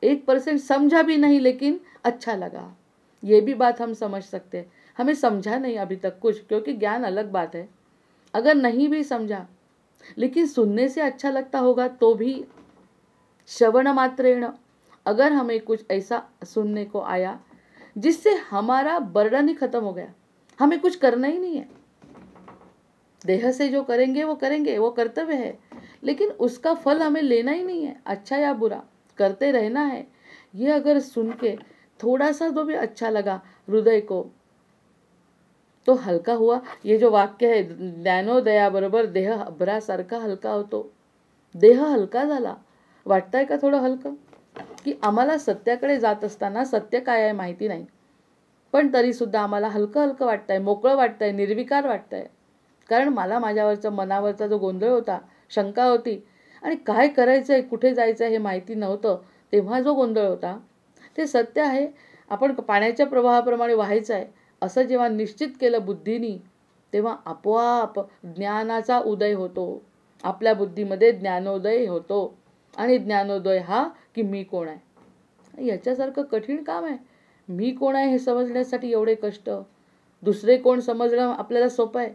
Speaker 1: 1% समझा भी नहीं लेकिन अच्छा लगा, ये भी बात हम समझ सकते हैं. हमें समझा नहीं अभी तक कुछ, क्योंकि ज्ञान अलग बात है. अगर नहीं भी समझा लेकिन सुनने से अच्छा लगता होगा तो भी, श्रवण मात्रेण अगर हमें कुछ ऐसा सुनने को आया जिससे हमारा बर्डन ही खत्म हो गया, हमें कुछ करना ही नहीं है. देह से जो करेंगे वो कर्तव्य है, लेकिन उसका फल हमें लेना ही नहीं है. अच्छा या बुरा करते रहना है. ये अगर सुन के थोड़ा सा तो भी अच्छा लगा हृदय को, तो हलका हुआ. ये जो वाक्य है, ज्ञानोदया बरोबर देह अभ्रासारखा हलका होतो. देह हलका झाला. वाटतंय का थोडं हलकं? की आम्हाला सत्याकडे जात असताना सत्य काय आहे माहिती नाही, पण तरी सुद्धा आम्हाला हलकं हलकं वाटतंय, मोकळं वाटतंय, निर्विकार वाटतंय. कारण मला माझ्यावरचा मनावरचा जो गोंधळ होता, शंका होती आणि काय करायचंय, कुठे जायचंय हे माहिती नव्हतं, तेव्हा जो गोंधळ होता ते सत्य आहे. आपण पाण्याच्या प्रवाहाप्रमाणे व्हायचं आहे असं जेव्हा निश्चित केलं बुद्धीनी, तेव्हा आपोआप ज्ञानाचा उदय होतो. आपल्या बुद्धीमध्ये ज्ञानोदय होतो. आणि ज्ञानोदय हा की मी कोण आहे. याच्यासारखं कठीण काम आहे. मी कोण आहे हे समजण्यासाठी एवढे कष्ट. दुसरे कोण समजणं आपल्याला सोपं आहे.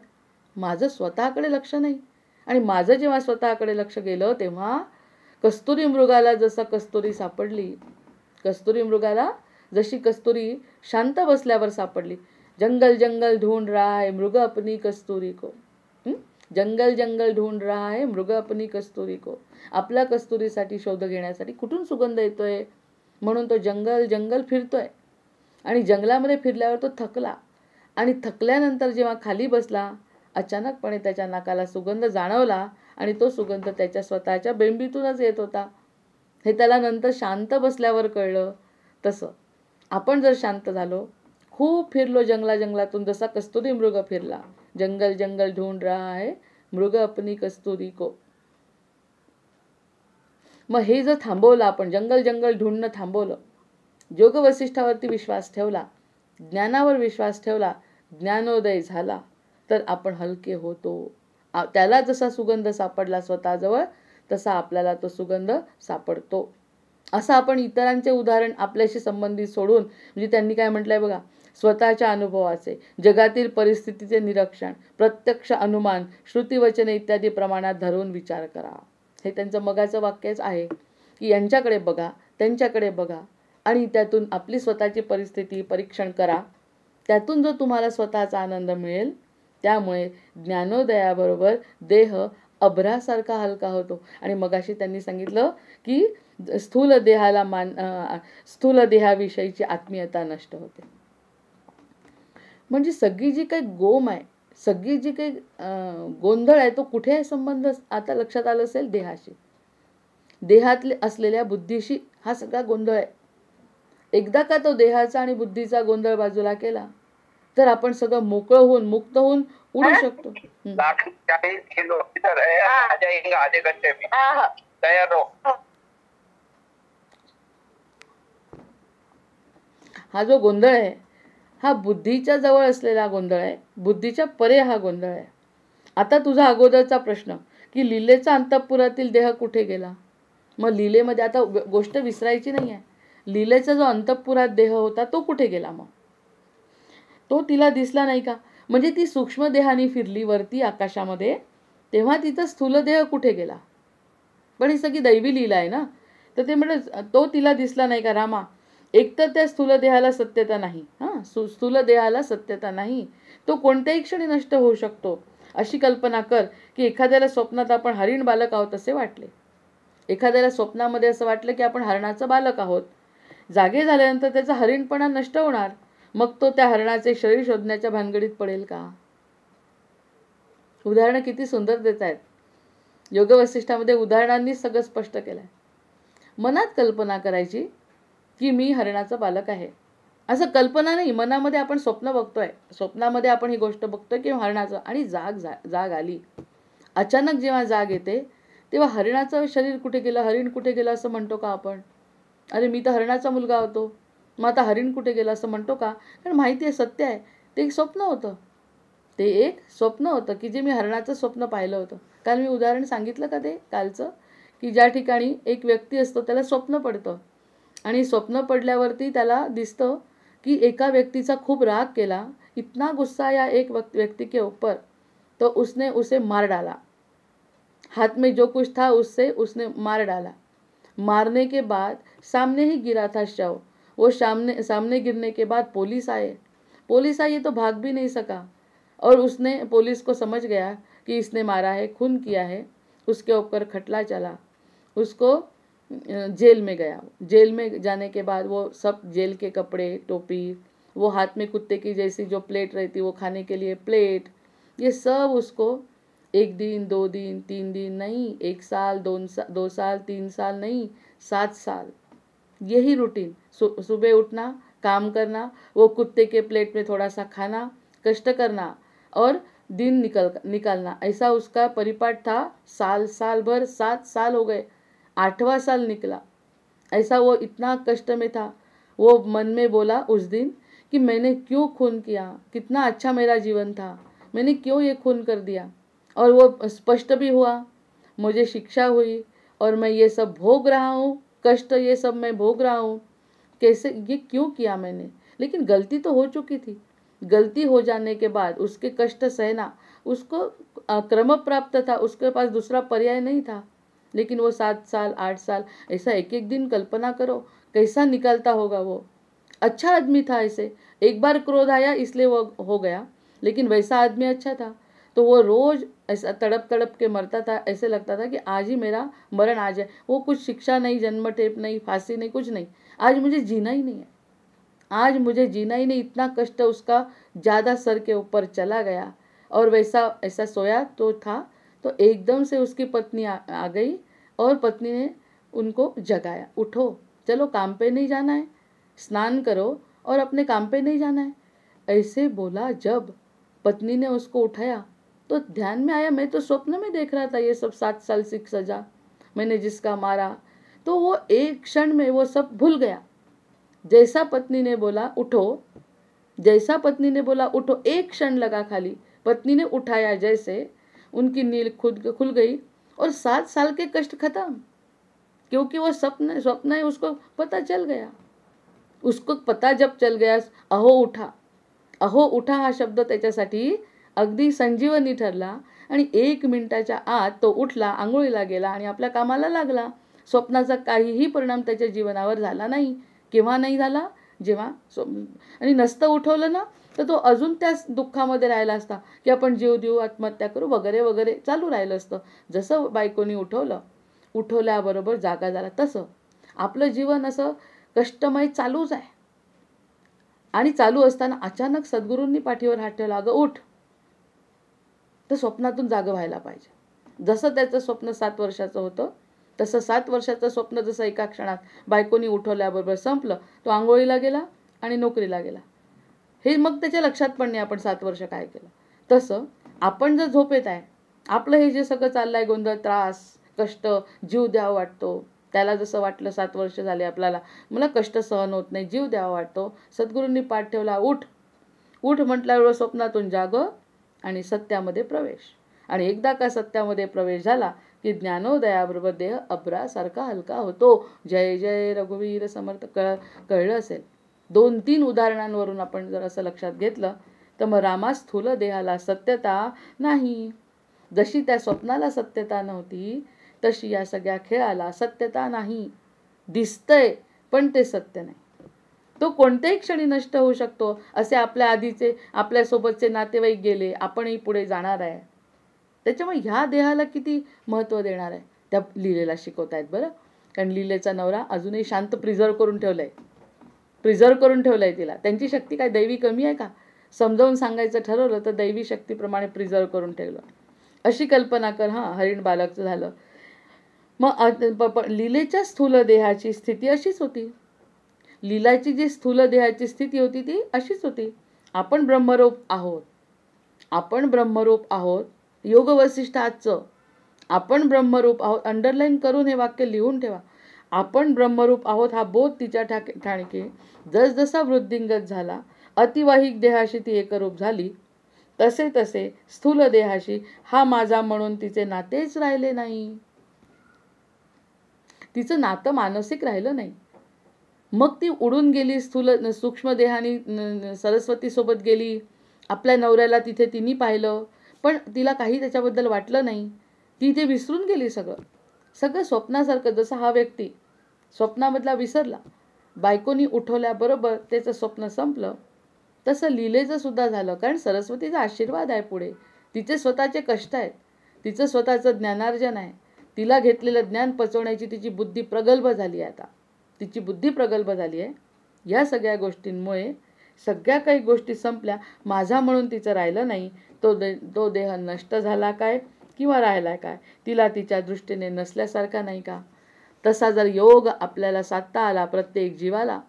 Speaker 1: माझं स्वतःकडे लक्ष नाही. आणि माझं जेव्हा स्वतःकडे लक्ष गेलं तेव्हा कस्तुरी मृगाला जसा कस्तुरी सापडली, कस्तुरी मृगाला जशी कस्तुरी शांत बसल्यावर सापडली. जंगल जंगल ढूंढ रहा है मृग अपनी कस्तुरी को. जंगल जंगल ढूंढ रहा है मृग अपनी कस्तुरी को. आपल्या कस्तुरीसाठी शोध घेण्यासाठी कुठून सुगंध येतोय म्हणून तो जंगल जंगल फिरतोय. आणि जंगलामध्ये फिरल्यावर तो थकला आणि थकल्यानंतर जेव्हा खाली बसला, अचानकपणे त्याच्या नाकाला सुगंध जाणवला आणि तो सुगंध त्याच्या स्वतःच्या बेंबीतूनच येत होता. हे त्याला नंतर शांत बसल्यावर कळलं. तसं आपण जर शांत झालो, खूप फिरलो जंगलातून, जसा कस्तुरी मृग फिरला, जंगल जंगल ढूंढ रहा है मृग अपनी कस्तुरी को. मग हे जर थांबवलं, आपण जंगल जंगल ढूंढणं थांबवलं, योग वसिष्ठावरती विश्वास ठेवला, ज्ञानावर विश्वास ठेवला, ज्ञानोदय झाला, तर आपण हलके होतो. त्याला जसा सुगंध सापडला स्वतःजवळ, तसा आपल्याला तो सुगंध सापडतो. असं आपण इतरांचे उदाहरण आपल्याशी संबंधित सोडून, म्हणजे त्यांनी काय म्हटलंय बघा, स्वतःच्या अनुभवाचे, जगातील परिस्थितीचे निरीक्षण, प्रत्यक्ष अनुमान, श्रुतिवचने इत्यादी प्रमाणात धरून विचार करा. हे त्यांचं मगाचं वाक्यच आहे की यांच्याकडे बघा, त्यांच्याकडे बघा आणि त्यातून आपली स्वतःची परिस्थिती परीक्षण करा. त्यातून जो तुम्हाला स्वतःचा आनंद मिळेल, त्यामुळे ज्ञानोदयाबरोबर देह अभ्रासारखा हलका होतो. आणि मगाशी त्यांनी सांगितलं की स्थूल देहाविषयीची आत्मीयता नष्ट होते. म्हणजे सगळी जी काही गोम आहे, सगळी जी काही गोंधळ आहे, तो कुठे आहे संबंध आता लक्षात आलं असेल, देहाशी, देहातले असलेल्या बुद्धीशी हा सगळा गोंधळ आहे. एकदा का तो देहाचा आणि बुद्धीचा गोंधळ बाजूला केला तर आपण सगळं मोकळं होऊन मुक्त होऊन उडू शकतो. हा जो गोंधळ आहे हा बुद्धीच्या जवळ असलेला गोंधळ आहे, बुद्धीच्या परे हा गोंधळ आहे. आता तुझा अगोदरचा प्रश्न की लीलेचा अंतःपुरातील देह कुठे गेला, मग लीलेमध्ये आता गोष्ट विसरायची नाही आहे. लीलेचा जो अंतःपुरात देह होता तो कुठे गेला, मग तो तिला दिसला नाही का? म्हणजे ती सूक्ष्म देहाने फिरली वरती आकाशामध्ये, तेव्हा तिचा स्थूल देह कुठे गेला? पण ही सगळी दैवी लीला आहे ना. तर ते म्हणजे तो तिला दिसला नाही का रामा? एक तर त्या स्थूल देहाला सत्यता नाही, स्थूल देहाला सत्यता नाही, तो कोणत्याही क्षणी नष्ट होऊ शकतो. अशी कल्पना कर की एखाद्याला स्वप्नात आपण हरिण बालक आहोत असे वाटले. एखाद्याला स्वप्नामध्ये असं वाटलं की आपण हरणाचं बालक आहोत. जागे झाल्यानंतर त्याचा हरिणपणा नष्ट होणार. मग तो त्या हरणाचे शरीर शोधण्याच्या भानगडीत पडेल का? उदाहरणं किती सुंदर देत आहेत. योग वसिष्ठामध्ये उदाहरणांनी सगळं स्पष्ट केलंय. मनात कल्पना करायची की मी हरणाचा बालक आहे, असं कल्पना नाही, मनामध्ये आपण स्वप्न बघतोय, स्वप्नामध्ये आपण ही गोष्ट बघतोय की हरणाचं, आणि जाग आली. अचानक जेव्हा जाग येते तेव्हा हरणाचं शरीर कुठे गेलं, हरिण कुठे गेलं असं म्हणतो का आपण? अरे मी तर हरणाचा मुलगा होतो, मग आता हरिण कुठे गेलं असं म्हणतो का? कारण माहिती आहे, सत्य आहे, ते एक स्वप्न होतं. ते एक स्वप्न होतं की जे मी हरणाचं स्वप्न पाहिलं होतं. कारण मी उदाहरण सांगितलं का ते कालचं, की ज्या ठिकाणी एक व्यक्ती असतो त्याला स्वप्न पडतं आणि स्वप्न पडल्यावरती त्याला दिसतं कि एका व्यक्तीचा खूप राग केला, इतना गुस्सा आया एक व्यक्ति के ऊपर, तो उसने उसे मार डाला, हाथ में जो कुछ था उससे उसने मार डाला. मारने के बाद सामने ही गिरा था शव. वो सामने गिरने के बाद पुलिस आए तो भाग भी नहीं सका, और उसने पुलिस को समझ गया कि इसने मारा है, खून किया है. उसके ऊपर खटला चला, उसको जेल में गया. जेल में जाने के बाद वो सब जेल के कपड़े, टोपी, वो हाथ में कुत्ते की जैसी जो प्लेट रहती, वो खाने के लिए प्लेट, ये सब उसको 1 दिन 2 दिन 3 दिन नहीं, 1 साल 2 साल 3 साल नहीं, 7 साल यही रूटीन. सुबह उठना, काम करना, वो कुत्ते के प्लेट में थोड़ा सा खाना, कष्ट करना और दिन निकालना, ऐसा उसका परिपाठ था. साल भर 7 साल हो गए, 8वां साल निकला. ऐसा वो इतना कष्ट में था. वो मन में बोला उस दिन कि मैंने क्यों खून किया, कितना अच्छा मेरा जीवन था, मैंने क्यों ये खून कर दिया. और वो स्पष्ट भी हुआ, मुझे शिक्षा हुई और मैं ये सब भोग रहा हूँ, कष्ट ये सब मैं भोग रहा हूँ. कैसे, ये क्यों किया मैंने? लेकिन गलती तो हो चुकी थी. गलती हो जाने के बाद उसके कष्ट सहना उसको क्रम प्राप्त था, उसके पास दूसरा पर्याय नहीं था. लेकिन वो 7 साल 8 साल ऐसा एक एक दिन कल्पना करो कैसा निकलता होगा. वो अच्छा आदमी था. ऐसे एक बार क्रोध आया इसलिए वो हो गया, लेकिन वैसा आदमी अच्छा था. तो वो रोज ऐसा तड़प तड़प के मरता था. ऐसे लगता था कि आज ही मेरा मरण आ जाए. वो कुछ शिक्षा नहीं, जन्म टेप नहीं, फांसी नहीं, कुछ नहीं. आज मुझे जीना ही नहीं है, आज मुझे जीना ही नहीं. इतना कष्ट उसका ज़्यादा सर के ऊपर चला गया. और वैसा ऐसा सोया तो था, तो एकदम से उसकी पत्नी आ गई और पत्नी ने उनको जगाया. उठो, चलो काम पे नहीं जाना है, स्नान करो और अपने काम पे नहीं जाना है. ऐसे बोला. जब पत्नी ने उसको उठाया तो ध्यान में आया, मैं तो स्वप्न में देख रहा था ये सब 7 साल की सजा मैंने जिसका मारा. तो वो एक क्षण में वो सब भूल गया. जैसा पत्नी ने बोला उठो, जैसा पत्नी ने बोला उठो, एक क्षण लगा खाली, पत्नी ने उठाया, जैसे उनकी नींद खुल गई और 7 साल के कष्ट खत्म. क्योंकि वो स्वप्न है, उसको पता चल गया. उसको पता जब चल गया, अहो उठा, अहो उठा हा शब्द त्याच्यासाठी अगदी संजीवनी ठरला आणि 1 मिनिटाच्या आत तो उठला, आंघोळीला गेला आणि आपल्या कामाला लागला. स्वप्नाचा काहीही परिणाम त्याच्या जीवनावर झाला नाही. केव्हा नाही झाला? जेव्हा आणि नसतं उठवलं ना तर तो अजून त्याच दुःखामध्ये राहिला असता की आपण जीव देऊ, आत्महत्या करू वगैरे वगैरे चालू राहिलं असतं. जसं बायकोनी उठवल्याबरोबर जागा झाला, तसं आपलं जीवन असं कष्टमय चालूच आहे. आणि चालू असताना अचानक सद्गुरूंनी पाठीवर हात ठेवला, अगं उठ. तर स्वप्नातून जागं व्हायला पाहिजे. जसं त्याचं स्वप्न 7 वर्षाचं होतं तसं 7 वर्षाचं स्वप्न जसं एका क्षणात बायकोनी उठवल्याबरोबर संपलं, तो आंघोळीला गेला आणि नोकरीला गेला. हे मग त्याच्या लक्षात पण नाही आपण 7 वर्ष काय केलं. तसं आपण जर झोपेत आहे, आपलं हे जे सगळं चाललंय गोंधळ, त्रास, कष्ट, जीव द्यावा वाटतो, त्याला जसं वाटलं 7 वर्ष झाले आपल्याला मला कष्ट सहन होत नाही, जीव द्यावा वाटतो. सद्गुरूंनी पाठ ठेवला, उठ. उठ म्हटल्यावर स्वप्नातून जागं आणि सत्यामध्ये प्रवेश. आणि एकदा का सत्यामध्ये प्रवेश झाला की ज्ञानोदयाबरोबर देह अभ्रासारखा हलका होतो. जय जय रघुवीर समर्थ. कळलं असेल. 2-3 उदाहरणांवरून आपण जर असं लक्षात घेतलं तर मग रामा स्थूल देहाला सत्यता नाही. जशी त्या स्वप्नाला सत्यता नव्हती तशी या सगळ्या खेळाला सत्यता नाही. दिसतंय पण ते सत्य नाही. तो कोणत्याही क्षणी नष्ट होऊ शकतो. असे आपल्या आधीचे आपल्यासोबतचे नातेवाईक गेले, आपणही पुढे जाणार आहे. त्याच्यामुळे ह्या देहाला किती महत्त्व देणार आहे त्या लीलेला शिकवतायत बरं. कारण लीलेचा नवरा अजूनही शांत प्रिझर्व करून ठेवलंय तिला. त्यांची शक्ती काय दैवी कमी आहे का? समजावून सांगायचं ठरवलं तर दैवी शक्तीप्रमाणे प्रिझर्व करून ठेवलं. अशी कल्पना कर. हरिण बालकचं झालं. मग लीलेच्या स्थूल देहाची स्थिती अशीच होती. लीलाची जी स्थूल देहाची स्थिती होती ती अशीच होती. आपण ब्रह्मरूप आहोत. योग वसिष्ठ आजचं आपण ब्रह्मरूप आहोत. अंडरलाईन करून हे वाक्य लिहून ठेवा. आपण ब्रह्मरूप आहोत हा बोध तिच्या ठाणकी जसजसा वृद्धिंगत झाला, अतिवाहिक देहाशी ती एकरूप झाली, तसे तसे स्थूल देहाशी हा माझा म्हणून तिचे नातेच राहिले नाही. तिचं नातं मानसिक राहिलं नाही. मग ती उडून गेली. सूक्ष्म देहाने सरस्वती सोबत गेली. आपल्या नवऱ्याला तिथे तिने पाहिलं पण तिला काही त्याच्याबद्दल वाटलं नाही. ती ते विसरून गेली. सगळं स्वप्नासारखं. जसं हा व्यक्ती स्वप्नामधला विसरला, बायकोनी उठवल्याबरोबर त्याचं स्वप्न संपलं, तसं लीलेचं सुद्धा झालं. कारण सरस्वतीचा आशीर्वाद आहे पुढे. तिचे स्वतःचे कष्ट आहेत, तिचं स्वतःचं ज्ञानार्जन आहे. तिला घेतलेलं ज्ञान पचवण्याची तिची बुद्धी प्रगल्भ झाली आहे. या सगळ्या गोष्टींमुळे सगळ्या काही गोष्टी संपल्या. माझा म्हणून तिचं राहिलं नाही. तो देह नष्ट झाला काय किंवा राहिला काय, तिला तिच्या दृष्टीने नसल्यासारखा नाही का? तसा जर योग आपल्याला साधता आला प्रत्येक जीवाला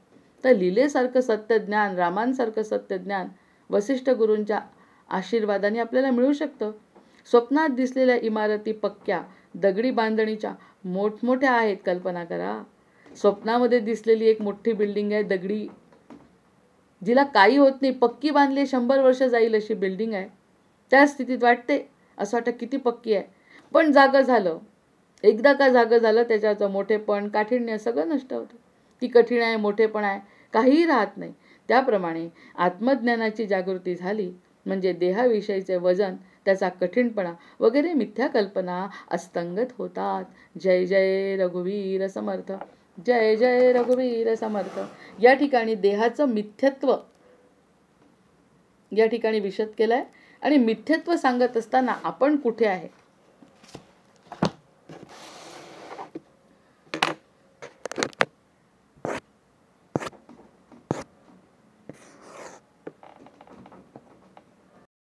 Speaker 1: तर लीलेसारखं सत्यज्ञान, रामांसारखं सत्यज्ञान वसिष्ठ गुरूंच्या आशीर्वादाने आपल्याला मिळू शकतं. स्वप्नात दिसलेल्या इमारती पक्क्या दगडी बांधणीच्या मोठमोठ्या आहेत. कल्पना करा. स्वप्नामध्ये दिसलेली एक मोठी बिल्डिंग आहे दगडी, जिला काही होत नाही, पक्की बांधली, 100 वर्ष जाईल अशी बिल्डिंग आहे. त्या स्थितीत वाटते, असं वाटतं किती पक्की आहे. पण जागं झालं, एकदा का जागं झालं त्याच्याचं मोठेपण, काठिण्य सगळं नष्ट होतं. ती कठीण आहे, मोठेपण आहे, काहीही राहत नाही. त्याप्रमाणे आत्मज्ञानाची जागृती झाली म्हणजे देहाविषयीचे वजन, त्याचा कठीणपणा वगैरे मिथ्या कल्पना अस्तंगत होतात. जय जय रघुवीर समर्थ. जय जय रघुवीर समर्थ. या ठिकाणी देहाचं मिथ्यत्व या ठिकाणी विशद केलंय. आणि मिथ्यत्व सांगत असताना आपण कुठे आहे